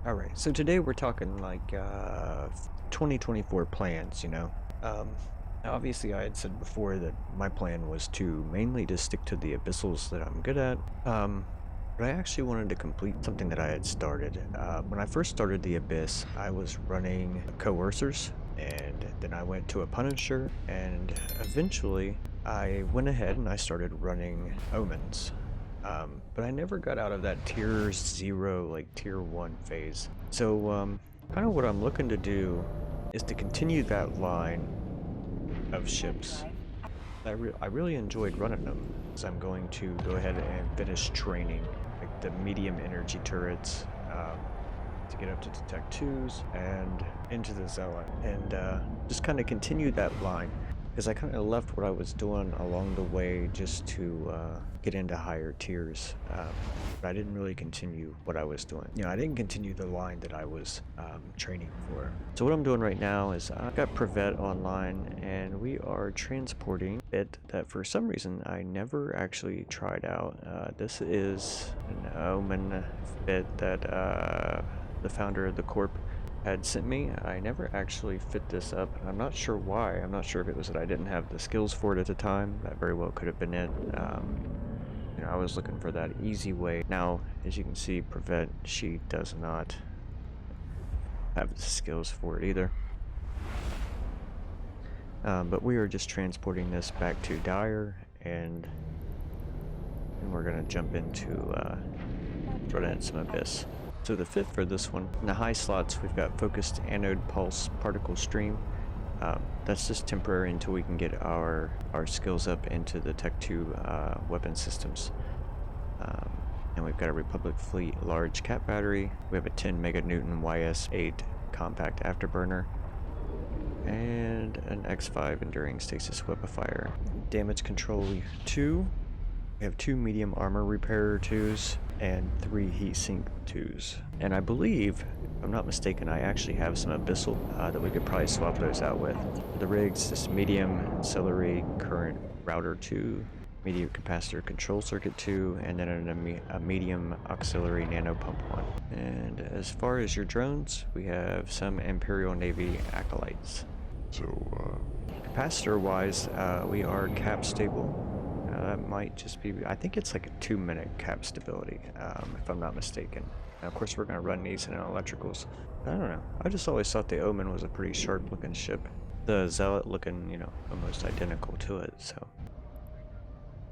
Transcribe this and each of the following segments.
Alright, so today we're talking like 2024 plans, you know. Obviously I had said before that my plan was to mainly just stick to the abyssals that I'm good at. But I actually wanted to complete something that I had started. When I first started the Abyss, I was running coercers, and then I went to a Punisher, and eventually I went ahead and I started running Omens. But I never got out of that tier 0, like tier 1 phase. So kind of what I'm looking to do is to continue that line of ships. I really enjoyed running them, so I'm going to go ahead and finish training like the medium energy turrets to get up to detect 2s and into the zealot, and just kind of continue that line, because I kind of left what I was doing along the way just to get into higher tiers, but I didn't really continue what I was doing. You know, I didn't continue the line that I was training for. So what I'm doing right now is I've got Privet online, and we are transporting it that for some reason I never actually tried out. This is an Omen fit that the founder of the corp had sent me. I never actually fit this up, and I'm not sure why. I'm not sure if it was that I didn't have the skills for it at the time. That very well could have been it. You know, I was looking for that easy way. Now, as you can see, Privet, she does not have the skills for it either. But we are just transporting this back to Dire, and we're gonna jump into running some Abyss. So the fit for this one, in the high slots, we've got focused anode pulse particle stream. That's just temporary until we can get our skills up into the Tech 2 weapon systems. And we've got a Republic Fleet large cap battery. We have a 10 meganewton YS8 compact afterburner, and an X5 enduring stasis webifier. Damage control 2. We have 2 medium armor repairer 2s and 3 heatsink 2s. And I believe, if I'm not mistaken, I actually have some abyssal that we could probably swap those out with. For the rigs, this medium ancillary current router 2, medium capacitor control circuit 2, and then a medium auxiliary nano pump 1. And as far as your drones, we have some Imperial Navy acolytes. So capacitor wise, we are cap stable. That might just be, I think it's like a 2-minute cap stability, if I'm not mistaken. Now, of course, we're going to run these in electricals. I don't know. I just always thought the Omen was a pretty sharp looking ship. The Zealot looking, you know, almost identical to it, so.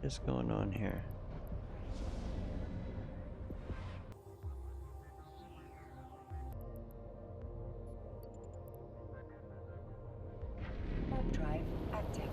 What's going on here? Warp drive active.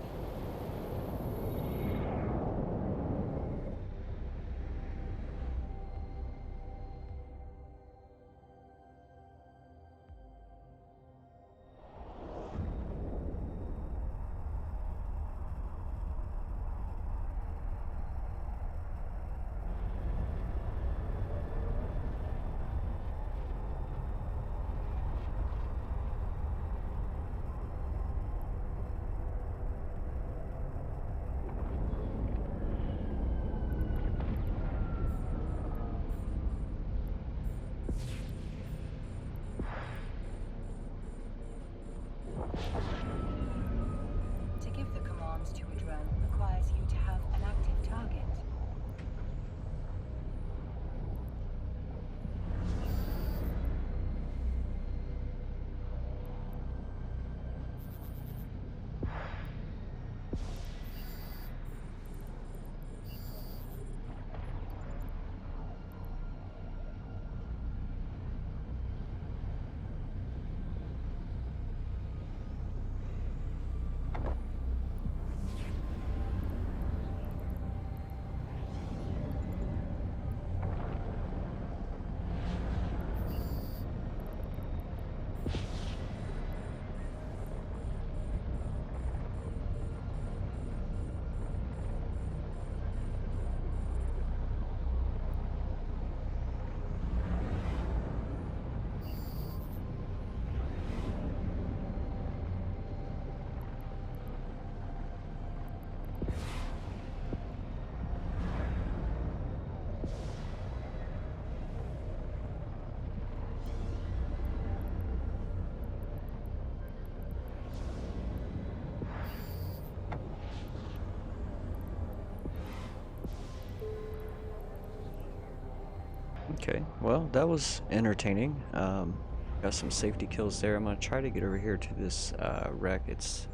Okay, well, that was entertaining. Got some safety kills there. I'm gonna try to get over here to this wreck. It's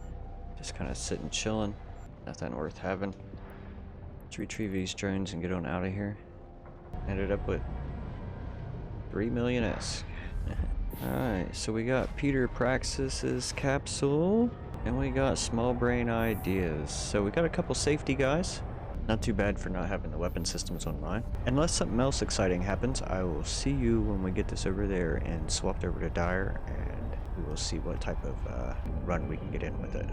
just kind of sitting chilling. Nothing worth having. Let's retrieve these drones and get on out of here. Ended up with 3 million ISK. Alright, so we got Peter Praxis's capsule, and we got Small Brain Ideas. So we got a couple safety guys. Not too bad for not having the weapon systems online. Unless something else exciting happens, I will see you when we get this over there and swapped over to Dire, and we will see what type of run we can get in with it.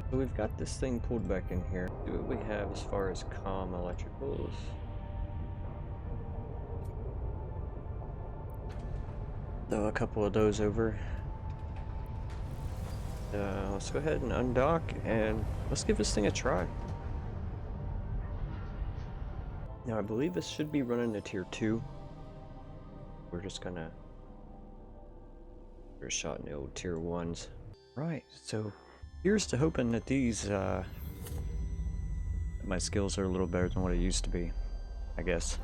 So we've got this thing pulled back in here. See what we have as far as comm electricals. Throw a couple of those over. Let's go ahead and undock and let's give this thing a try. Now I believe this should be running to tier 2. We're just gonna give a shot in the old tier 1s. Right, so here's to hoping that these my skills are a little better than what it used to be, I guess.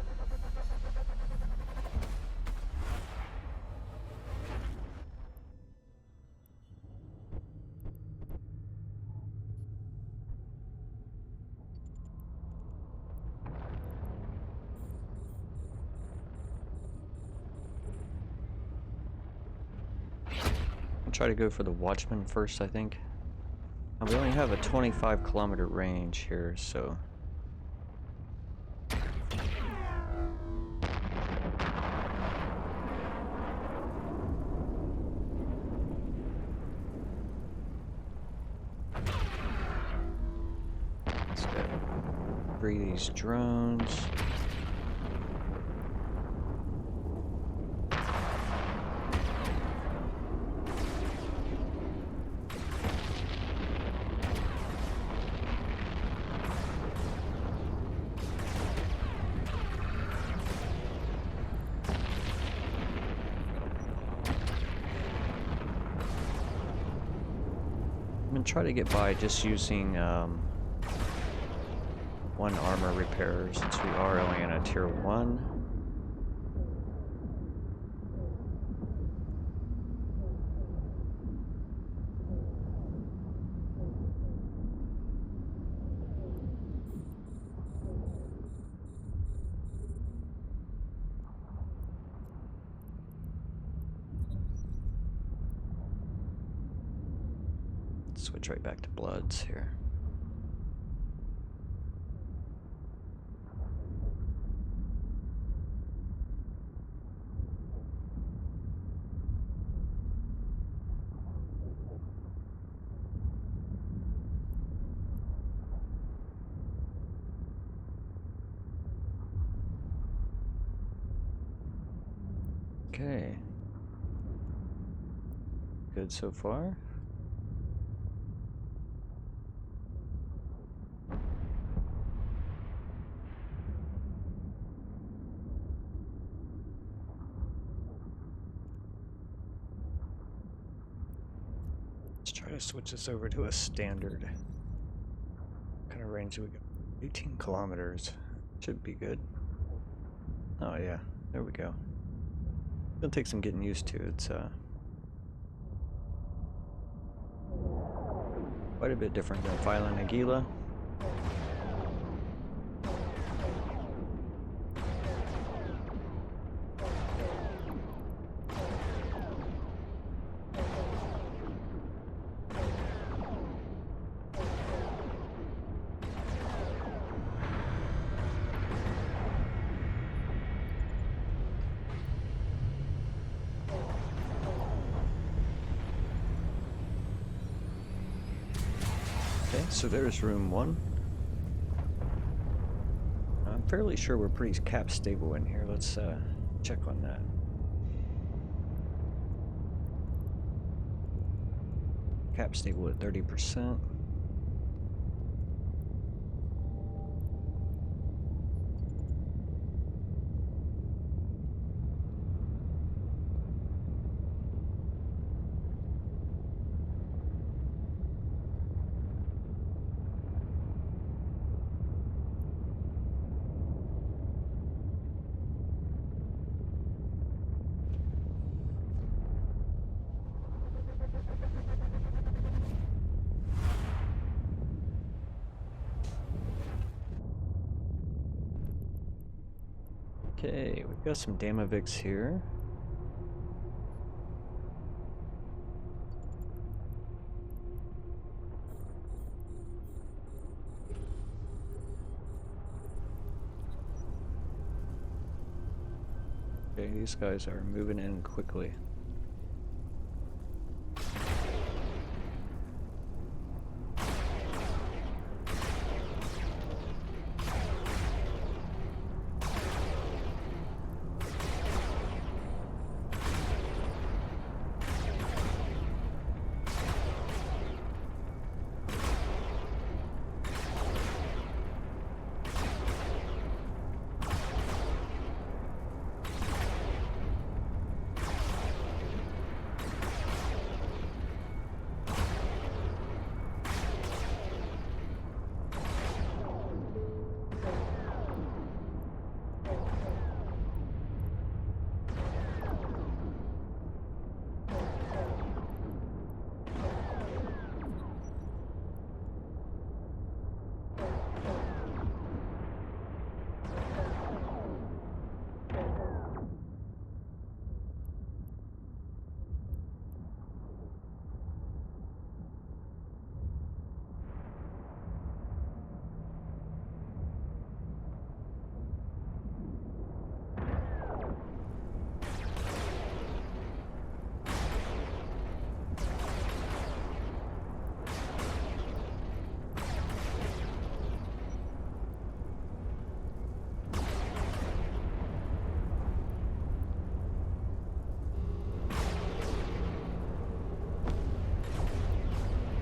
I'll try to go for the Watchman first, I think. And we only have a 25-kilometer range here, so... Let's go free these drones. I'm gonna try to get by just using one armor repair since we are only in a tier 1. Switch right back to Bloods here. Okay. Good so far. Let's try to switch this over to a standard. What kind of range do we got? 18 kilometers. Should be good. Oh yeah, there we go. It'll take some getting used to. It's quite a bit different than filing a Gila. Okay, so there's room 1. I'm fairly sure we're pretty cap stable in here. Let's check on that. Cap stable at 30%. Okay, we've got some Damavix here. Okay, these guys are moving in quickly.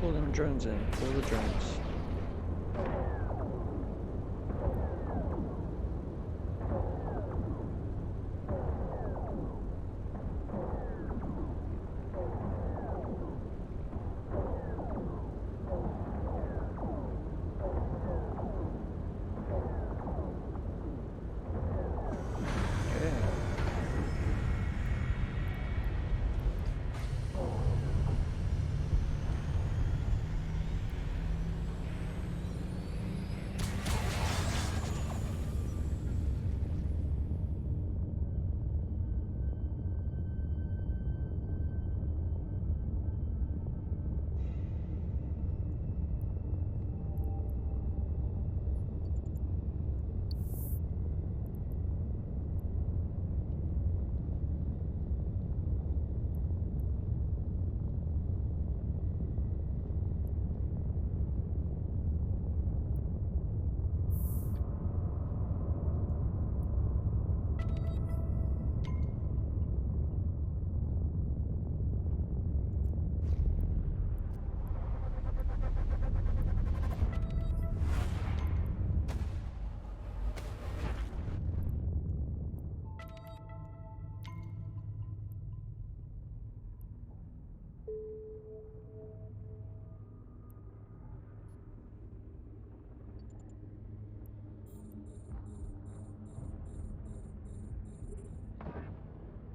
Pull them drones in, pull the drones.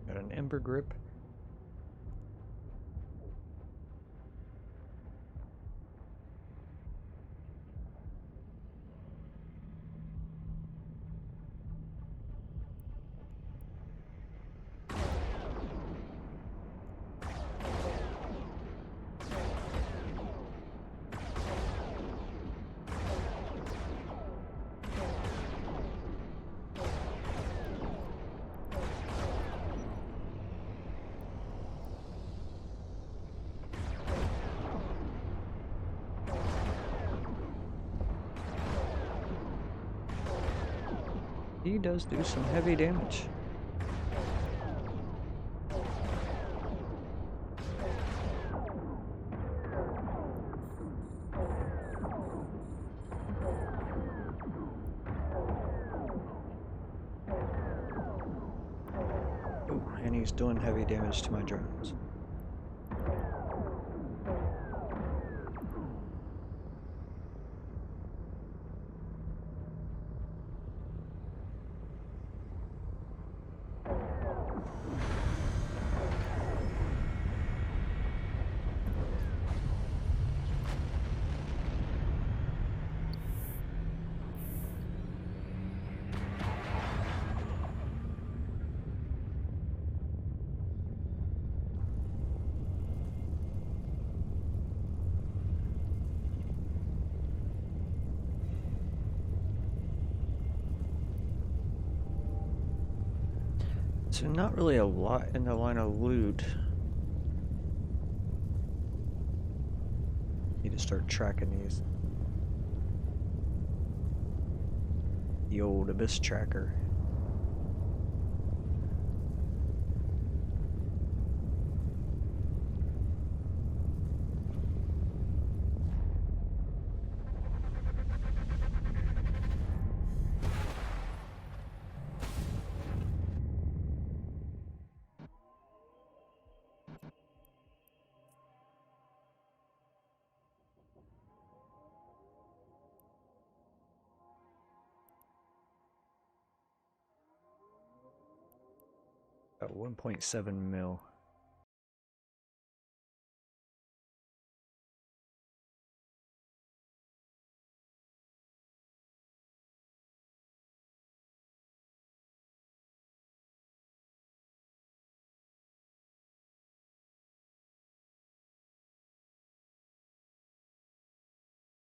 Got an ember grip. He does do some heavy damage. Oh, and he's doing heavy damage to my drones. So not really a lot in the line of loot. Need to start tracking these. The old abyss tracker. About 1.7 mil.